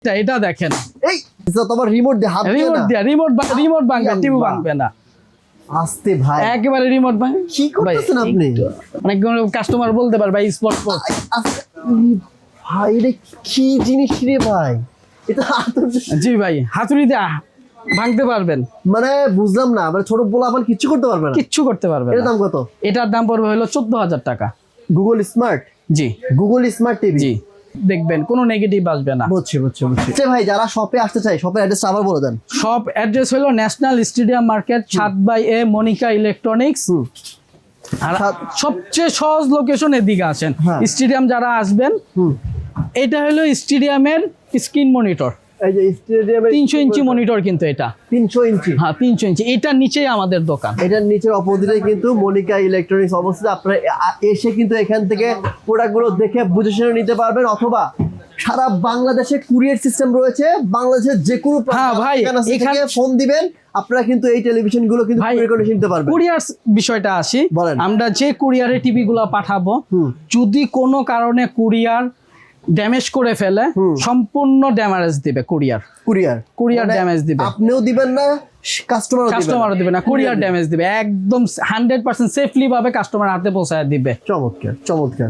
এটা দেখেন, এই তোমার রিমোট দিয়ে হাত দিয়ে না, রিমোট ভাঙবে, টিভি ভাঙবে না। আস্তে ভাই, একেবারে রিমোট ভাঙবে। কি করতেছেন আপনি? অনেক কাস্টমার বলতে পারে ভাই স্পট ভাই রে, কি জিনিস রে ভাই, এটা জি ভাই, হাতুড়ি দিয়ে ভাঙতে পারবেন। মানে বুঝলাম না, মানে ছোট পোলা আবার কিচ্ছু করতে পারবে না? কিচ্ছু করতে পারবে না। এর দাম কত? এটার দাম পড়বে হলো 14,000 টাকা। Google smart? জি, গুগল স্মার্ট টিভি। জি, দেখবেন কোনো নেগেটিভ আসবে না। বুঝছি। আচ্ছা ভাই, যারা শপে আসতে চায়, শপের অ্যাড্রেসটা আবার বলে দেন। শপ অ্যাড্রেস হলো national stadium market, 7/A, Monica electronics. আর সবচেয়ে সহজ লোকেশন এদিকে আসেন, স্টেডিয়াম যারা আসবেন, এটা হলো স্টেডিয়ামের স্ক্রিন মনিটর। এই যে স্টেডিয়ামের 300 ইঞ্চি মনিটর, কিন্তু এটা 300 ইঞ্চি। হ্যাঁ 300 ইঞ্চি। এটার নিচেই আমাদের দোকান। এটার নিচের অপোজিটে কিন্তু মনিকা ইলেকট্রনিক্স অবস্থিত। আপনারা এসে কিন্তু এখান থেকে প্রোডাক্টগুলো দেখে বুঝে শুনে নিতে পারবেন, অথবা সারা বাংলাদেশে কুরিয়ার সিস্টেম রয়েছে। বাংলাদেশের যে কোনো এখানে ফোন দিবেন, আপনারা কিন্তু এই টেলিভিশন গুলো কিন্তু কুরিয়ার করে নিতে পারবেন। কুরিয়ার বিষয়টা আসি, আমরা যে কুরিয়ারে টিভি গুলো পাঠাবো, যদি কোনো কারণে কুরিয়ার ড্যামেজ করে ফেলে, সম্পূর্ণ ড্যামেজ দিবে কুরিয়ার ড্যামেজ দিবে। আপনিও দিবেন না, কাস্টমারও দিবে না, কুরিয়ার ড্যামেজ দিবে, একদম 100% সেফলি ভাবে কাস্টমার হাতে পৌঁছায় দিবে। চমৎকার।